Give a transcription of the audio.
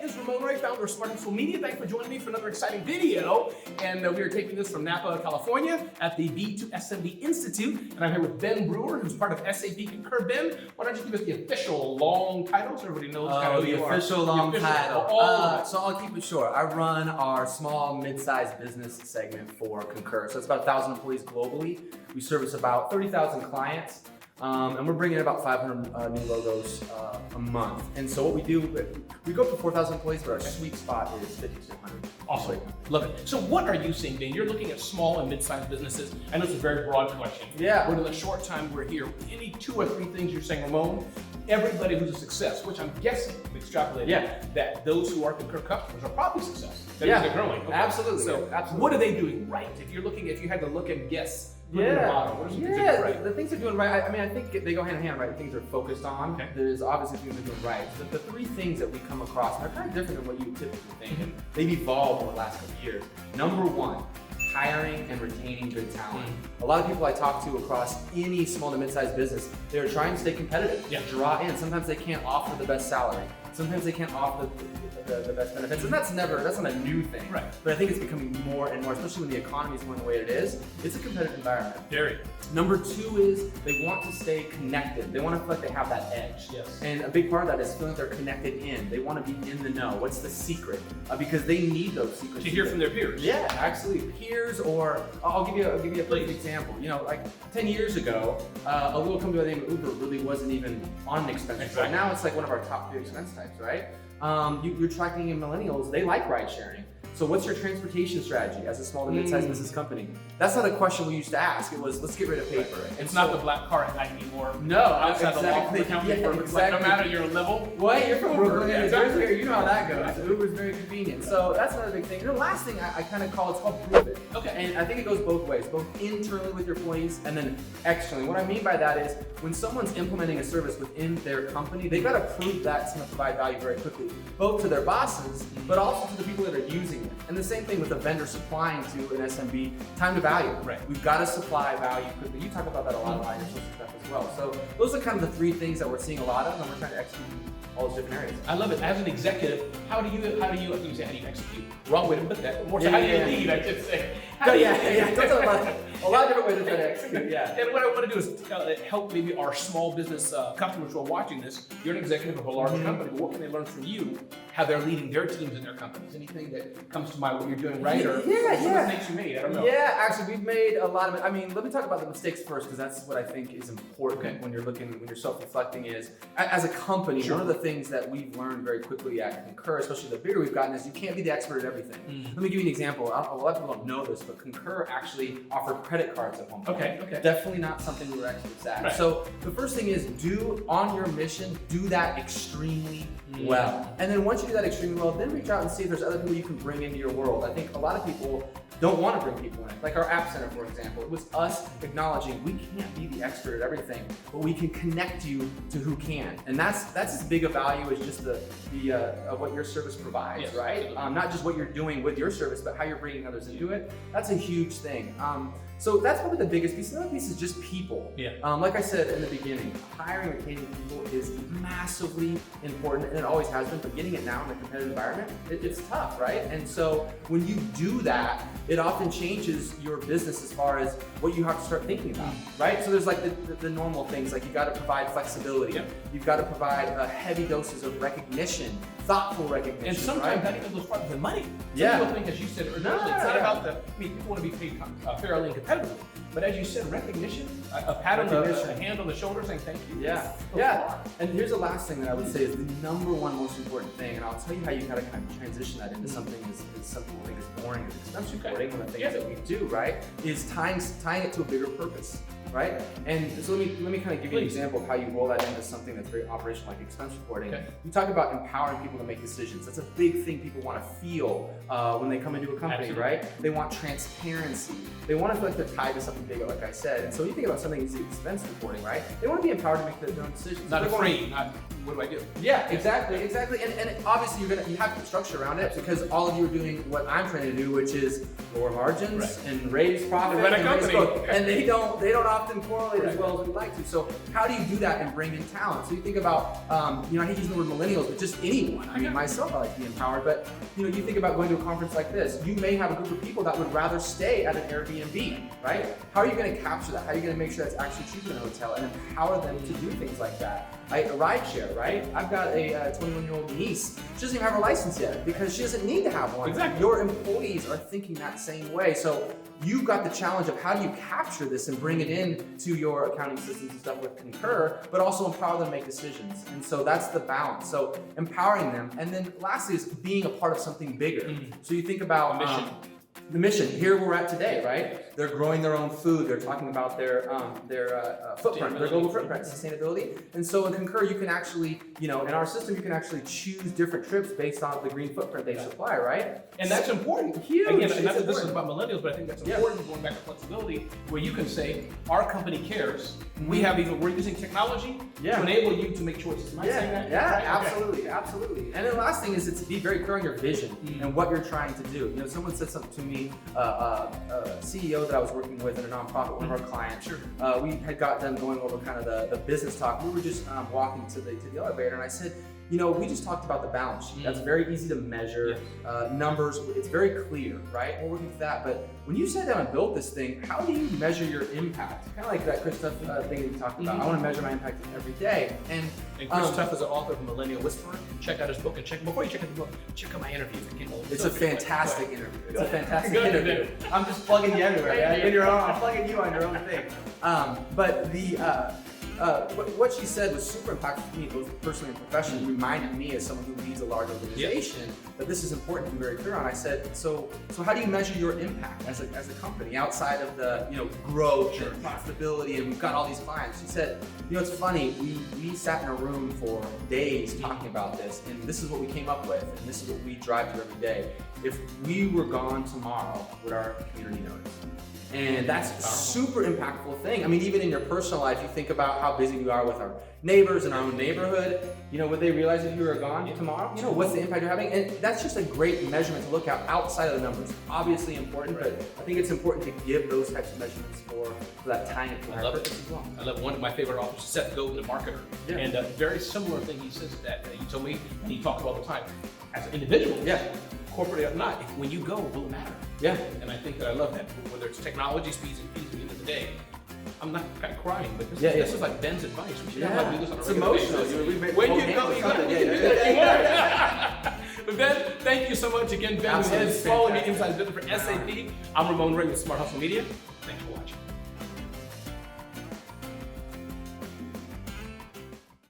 is Ramon, founder of Smart Hustle Media. Thanks for joining me for another exciting video. And we are taking this from Napa, California at the B2SMB Institute. And I'm here with Ben Brewer, who's part of SAP Concur. Ben, why don't you give us the official long title so everybody knows kind of who you are. The official long title. So I'll keep it short. I run our small, mid-sized business segment for Concur. So it's about 1,000 employees globally. We service about 30,000 clients. And we're bringing in about 500 new logos a month. And so what we do, we go up to 4,000 employees, but our sweet spot is 50 to 100. Awesome. Love it. So what are you seeing, Ben? You're looking at small and mid-sized businesses. I know it's a very broad question. Yeah. We're in the short time we're here. Any 2 or 3 things you're saying, Ramon? Everybody who's a success, which I'm guessing, extrapolating, that those who are Concur customers are probably success. They're growing. Okay. Absolutely. So absolutely. What are they doing right? If you had to look and guess, what are some things they're doing right? The things they're doing right, I think they go hand in hand, right? Things they're focused on. Okay. There's obviously things they're doing right. But the 3 things that we come across are kind of different than what you typically think. And they've evolved over the last couple of years. Number 1, hiring and retaining good talent. A lot of people I talk to across any small to mid-sized business, they're trying to stay competitive, draw in. Sometimes they can't offer the best salary. Sometimes they can't offer the best benefits, and that's not a new thing. Right. But I think it's becoming more and more, especially when the economy is going the way it is. It's a competitive environment. Very. Number 2 is they want to stay connected. They want to feel like they have that edge. Yes. And a big part of that is feeling like they're connected in. They want to be in the know. What's the secret? Because they need those secrets. To hear from their peers. Yeah, actually, peers. Or I'll give you a perfect example. You know, like 10 years ago, a little company by the name of Uber really wasn't even on an expense report. Right now, it's like one of our top 3 expense types, right? You're tracking in millennials. They like ride sharing. So what's your transportation strategy as a small to mid-sized business company? That's not a question we used to ask. It was, let's get rid of paper. Right. It's not the black car at night anymore. No, outside exactly. the law firm. Like, no matter your level. What? You're from Brooklyn, New Jersey. You know how that goes. Uber's very convenient. So that's another big thing. And the last thing I kind of call, it's called prove it. Okay. And I think it goes both ways, both internally with your employees and then externally. What I mean by that is when someone's implementing a service within their company, they've got to prove that it's going to provide value very quickly, both to their bosses, but also to the people that are using it. And the same thing with a vendor supplying to an SMB, time to value. Right. We've got to supply value quickly. You talk about that a lot on your social stuff as well. So those are kind of the 3 things that we're seeing a lot of, and we're trying to execute all those different areas. I love it. As an executive, how do you execute? Wrong way to put that. More so how do you lead, I should say. A lot of different ways to try to execute, And what I want to do is help maybe our small business customers who are watching this. You're an executive of a large company, but what can they learn from you, how they're leading their teams in their companies? Anything that comes to mind what you're doing right or some mistakes you made? I don't know. Yeah, actually we've made a lot of it. I mean, let me talk about the mistakes first, because that's what I think is important when you're self-reflecting is, as a company, one of the things that we've learned very quickly at Concur, especially the bigger we've gotten, is you can't be the expert at everything. Let me give you an example. A lot of people don't know this, but Concur actually offered credit cards at one point. Okay. Definitely not something we were experts at. Right. So the first thing is on your mission, do that extremely well. And then once you do that extremely well, then reach out and see if there's other people you can bring into your world. I think a lot of people don't want to bring people in. Like our App Center, for example, it was us acknowledging we can't be the expert at everything, but we can connect you to who can. And that's as big a value as just the what your service provides, right? Not just what you're doing with your service, but how you're bringing others into it. That's a huge thing. So that's probably the biggest piece. Another piece is just people. Like I said in the beginning, hiring and retaining people is massively important, and it always has been, but getting it now in a competitive environment, it's tough, right? And so when you do that, it often changes your business as far as what you have to start thinking about, right? So there's like the normal things, like you got to provide flexibility. You've got to provide heavy doses of recognition, thoughtful recognition. And sometimes that even goes farther than money. People think, as you said earlier, it's not about people want to be paid fairly and competitively. But as you said, recognition, a pat on a hand on the shoulder saying thank you. And here's the last thing that I would say is the number 1 most important thing, and I'll tell you how you gotta kind of transition that into something as some people think is boring as expense reporting. One of the things that we do, right, is tying it to a bigger purpose. Right? And so let me kind of give you an example of how you roll that into something that's very operational, like expense reporting. We talk about empowering people to make decisions. That's a big thing people want to feel when they come into a company, right? They want transparency. They want to feel like they're tied to something bigger, like I said. And so when you think about something as expense reporting, right? They want to be empowered to make their own decisions. Not afraid, what do I do? Yeah, exactly. And obviously you have to put structure around it, because all of you are doing what I'm trying to do, which is lower margins and raise profit and raise growth. And they don't often often correlate as well as we'd like to. So how do you do that and bring in talent? So you think about, I hate using the word millennials, but just anyone. I mean, myself, I like to be empowered, but you think about going to a conference like this, you may have a group of people that would rather stay at an Airbnb, right? How are you going to capture that? How are you going to make sure that's actually cheaper than a hotel and empower them to do things like that? A ride share, right? I've got a 21-year-old niece. She doesn't even have her license yet because she doesn't need to have one. Exactly. Your employees are thinking that same way. So you've got the challenge of how do you capture this and bring it in to your accounting systems and stuff with Concur, but also empower them to make decisions. And so that's the balance. So empowering them. And then lastly is being a part of something bigger. So you think about the mission, here we're at today, right? They're growing their own food. They're talking about their footprint, their global footprint, sustainability. And so in Concur, you can actually, in our system, you can actually choose different trips based on the green footprint they supply, right? And that's important. Huge. Again, It's not that this is important. about millennials, but I think that's important going back to flexibility, where you can say, our company cares. We're using technology to enable you to make choices. Am I saying that? Yeah, Right? absolutely, absolutely. And then the last thing is to be very clear on your vision and what you're trying to do. Someone said something to me, a CEO that I was working with in a nonprofit, one of our clients. We had got them going over kind of the business talk. We were just walking to the elevator, and I said, we just talked about the balance sheet. That's very easy to measure. Numbers, it's very clear, right? We're working for that. But when you sat down and built this thing, how do you measure your impact? Kind of like that Chris Tuff thing that you talked about. I want to measure my impact every day. And Chris Tuff is the author of Millennial Whisperer. Check out his book, and before you check out the book, check out my interview. It's a fantastic interview. It's a fantastic interview. I'm just plugging you everywhere. I'm plugging you on your own thing. But what she said was super impactful to me, both personally and professionally. Reminded me as someone who leads a large organization that this is important to be very clear on. I said, so how do you measure your impact as a company outside of the growth and profitability, and we've got all these clients? She said, it's funny, we sat in a room for days talking about this, and this is what we came up with, and this is what we drive to every day. If we were gone tomorrow, would our community notice? And that's a super impactful thing. I mean, even in your personal life, you think about how busy we are with our neighbors in our own neighborhood. Would they realize if you were gone tomorrow? What's the impact you're having? And that's just a great measurement to look at outside of the numbers. Obviously important, but I think it's important to give those types of measurements for that time and purpose as well. I love one of my favorite authors, Seth Godin, the marketer. And a very similar thing he says that he told me, and he talks all the time. As an individual, corporate or not, when you go, it will matter. And I think that I love that. Whether it's technology, speeds and fees, at the end of the day, I'm not kind of crying, but this is like Ben's advice. We should do this on a regular basis. When you go, you got to do that. But Ben, thank you so much again. Ben, who is following me inside the business for SAP. I'm Ramon Ray with Smart Hustle Media. Thanks for watching.